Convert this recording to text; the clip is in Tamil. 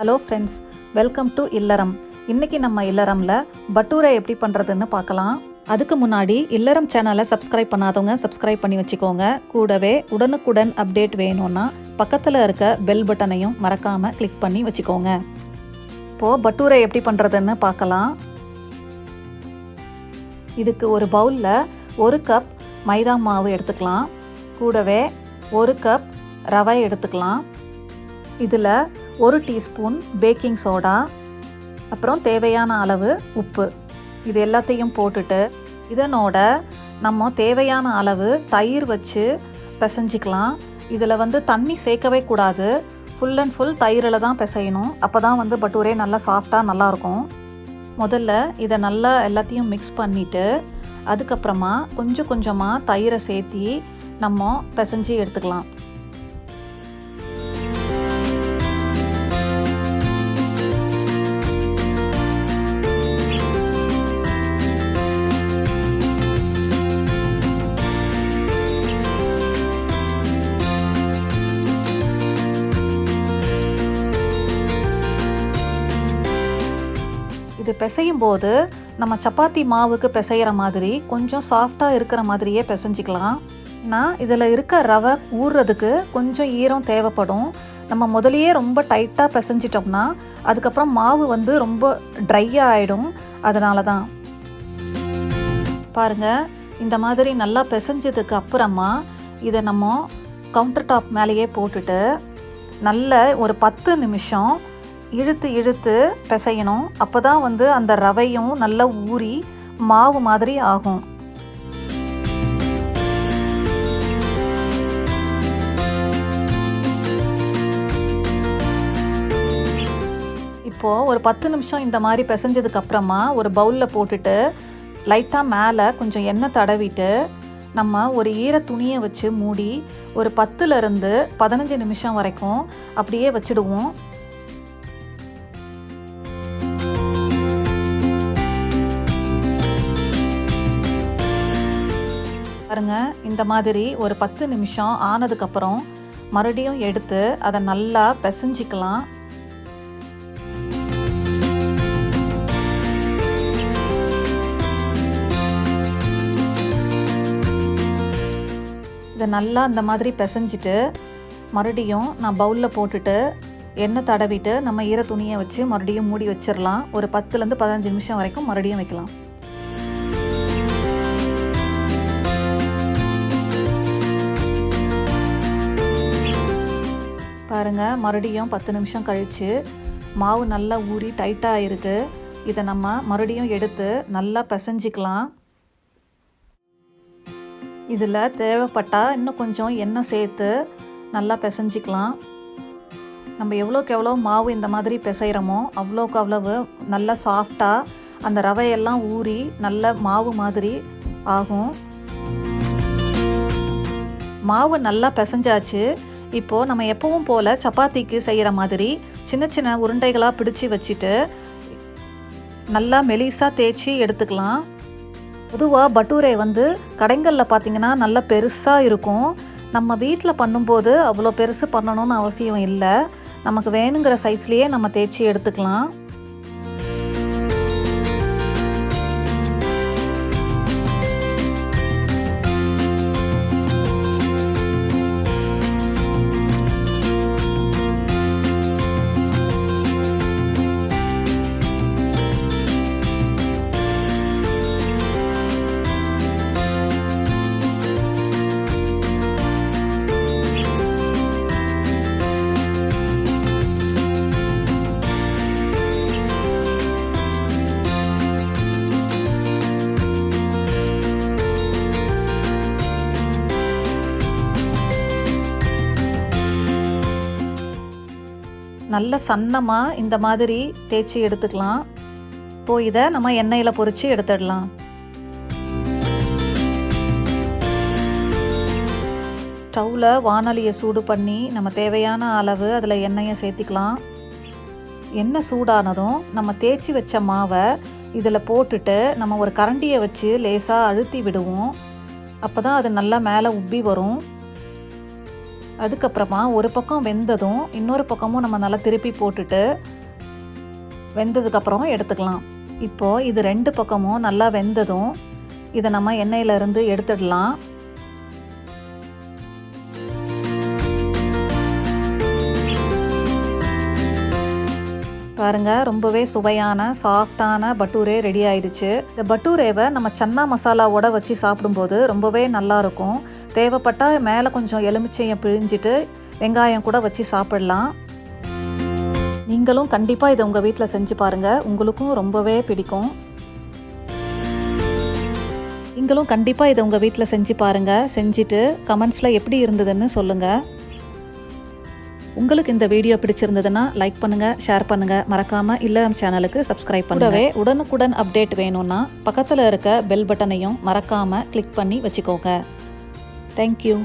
ஹலோ ஃப்ரெண்ட்ஸ், வெல்கம் டு இல்லறம். இன்றைக்கி நம்ம இல்லறமில் பட்டூரை எப்படி பண்ணுறதுன்னு பார்க்கலாம். அதுக்கு முன்னாடி இல்லறம் சேனலை சப்ஸ்கிரைப் பண்ணாதவங்க சப்ஸ்கிரைப் பண்ணி வச்சுக்கோங்க. கூடவே உடனுக்குடன் அப்டேட் வேணும்னா பக்கத்தில் இருக்க பெல் பட்டனையும் மறக்காமல் கிளிக் பண்ணி வச்சுக்கோங்க. இப்போது பட்டூரை எப்படி பண்ணுறதுன்னு பார்க்கலாம். இதுக்கு ஒரு பவுலில் 1 கப் மைதா மாவு எடுத்துக்கலாம். கூடவே 1 கப் ரவை எடுத்துக்கலாம். இதில் 1 டீஸ்பூன் பேக்கிங் சோடா, அப்புறம் தேவையான அளவு உப்பு, இது எல்லாத்தையும் போட்டுட்டு இதனோட நம்ம தேவையான அளவு தயிர் வச்சு பிசைஞ்சிக்கலாம். இதில் தண்ணி சேர்க்கவே கூடாது. ஃபுல் அண்ட் ஃபுல் தயிரில் தான் பிசையணும். அப்போ தான் பட்டூரே நல்லா சாஃப்டாக நல்லாயிருக்கும். முதல்ல இதை நல்லா எல்லாத்தையும் மிக்ஸ் பண்ணிவிட்டு அதுக்கப்புறமா கொஞ்சம் கொஞ்சமாக தயிரை சேர்த்தி நம்ம பிசைஞ்சி எடுத்துக்கலாம். இது பிசையும் போது நம்ம சப்பாத்தி மாவுக்கு பிசைகிற மாதிரி கொஞ்சம் சாஃப்டாக இருக்கிற மாதிரியே பிசைஞ்சிக்கலாம். நான் இதில் இருக்க ரவை ஊறுறதுக்கு கொஞ்சம் ஈரம் தேவைப்படும். நம்ம முதலையே ரொம்ப டைட்டாக பிசைஞ்சிட்டோம்னா அதுக்கப்புறம் மாவு ரொம்ப ட்ரையாக ஆகிடும். அதனால தான் பாருங்கள், இந்த மாதிரி நல்லா பிசைஞ்சதுக்கு அப்புறமா இதை நம்ம கவுண்டர் டாப் மேலேயே போட்டுட்டு நல்ல ஒரு 10 நிமிஷம் இழுத்து பிசையணும். அப்போ தான் அந்த ரவையும் நல்லா ஊறி மாவு மாதிரி ஆகும். இப்போது ஒரு 10 நிமிஷம் இந்த மாதிரி பிசைஞ்சதுக்கு அப்புறமா ஒரு பவுலில் போட்டுட்டு லைட்டாக மேலே கொஞ்சம் எண்ணெய் தடவிட்டு நம்ம ஒரு ஈர துணியை வச்சு மூடி ஒரு 10லேருந்து 15 நிமிஷம் வரைக்கும் அப்படியே வச்சுடுவோம். பாருங்க, இந்த மாதிரி ஒரு 10 நிமிஷம் ஆனதுக்கப்புறம் மறுபடியும் எடுத்து அதை நல்லா பிசைஞ்சிக்கலாம். இதை நல்லா இந்த மாதிரி பிசைஞ்சிட்டு மறுபடியும் நான் பவுலில் போட்டுட்டு எண்ணெய் தடவிட்டு நம்ம ஈர துணியை வச்சு மறுபடியும் மூடி வச்சிடலாம். ஒரு 10லேருந்து 15 நிமிஷம் வரைக்கும் மறுபடியும் வைக்கலாம். பாருங்கள், மறுபடியும் 10 நிமிஷம் கழித்து மாவு நல்லா ஊறி டைட்டாக இருக்குது. இதை நம்ம மறுபடியும் எடுத்து நல்லா பிசைஞ்சிக்கலாம். இதில் தேவைப்பட்டால் இன்னும் கொஞ்சம் எண்ணெய் சேர்த்து நல்லா பிசைஞ்சிக்கலாம். நம்ம எவ்வளோக்கு எவ்வளோ மாவு இந்த மாதிரி பிசைகிறோமோ அவ்வளோக்கு அவ்வளவு நல்லா சாஃப்டாக அந்த ரவையெல்லாம் ஊறி நல்ல மாவு மாதிரி ஆகும். மாவு நல்லா பிசைஞ்சாச்சு. இப்போது நம்ம எப்பவும் போல் சப்பாத்திக்கு செய்கிற மாதிரி சின்ன சின்ன உருண்டைகளாக பிடிச்சி வச்சுட்டு நல்லா மெலிசாக தேய்ச்சி எடுத்துக்கலாம். பொதுவாக பட்டூரை கடைகளில் பார்த்திங்கன்னா நல்லா பெருசாக இருக்கும். நம்ம வீட்டில் பண்ணும்போது அவ்வளோ பெருசு பண்ணணும்னு அவசியம் இல்லை. நமக்கு வேணுங்கிற சைஸ்லேயே நம்ம தேய்ச்சி எடுத்துக்கலாம். நல்ல சன்னமாக இந்த மாதிரி தேய்ச்சி எடுத்துக்கலாம். இப்போது இதை நம்ம எண்ணெயில் பொரித்து எடுத்துடலாம். ஸ்டவ்வில் வானலியை சூடு பண்ணி நம்ம தேவையான அளவு அதில் எண்ணெயை சேர்த்திக்கலாம். எண்ணெய் சூடானதும் நம்ம தேய்ச்சி வச்ச மாவை இதில் போட்டுட்டு நம்ம ஒரு கரண்டியை வச்சு லேசாக அழுத்தி விடுவோம். அப்போ தான் அது நல்லா மேலே உப்பி வரும். அதுக்கப்புறமா ஒரு பக்கம் வெந்ததும் இன்னொரு பக்கமும் நம்ம நல்லா திருப்பி போட்டுட்டு வெந்ததுக்கப்புறம் எடுத்துக்கலாம். இப்போது இது 2 பக்கமும் நல்லா வெந்ததும் இதை நம்ம எண்ணெயிலேருந்து எடுத்துடலாம். பாருங்கள், ரொம்பவே சுவையான சாஃப்டான பட்டூரே ரெடி ஆயிடுச்சு. இந்த பட்டூரேவை நம்ம சன்னா மசாலாவோட வச்சு சாப்பிடும்போது ரொம்பவே நல்லாயிருக்கும். தேவைப்பட்டால் மேலே கொஞ்சம் எலுமிச்சையை பிழிஞ்சிட்டு வெங்காயம் கூட வச்சு சாப்பிடலாம். நீங்களும் கண்டிப்பாக இதை உங்கள் வீட்டில் செஞ்சு பாருங்கள், உங்களுக்கும் ரொம்பவே பிடிக்கும். நீங்களும் கண்டிப்பாக இதை உங்கள் வீட்டில் செஞ்சு பாருங்கள். செஞ்சுட்டு கமெண்ட்ஸில் எப்படி இருந்ததுன்னு சொல்லுங்கள். உங்களுக்கு இந்த வீடியோ பிடிச்சிருந்ததுன்னா லைக் பண்ணுங்கள், ஷேர் பண்ணுங்கள். மறக்காமல் இல்லறம் சேனலுக்கு சப்ஸ்கிரைப் பண்ணுங்கள். உடனுக்குடன் அப்டேட் வேணும்னா பக்கத்தில் இருக்க பெல் பட்டனையும் மறக்காமல் கிளிக் பண்ணி வச்சுக்கோங்க. தேங்க்யூ.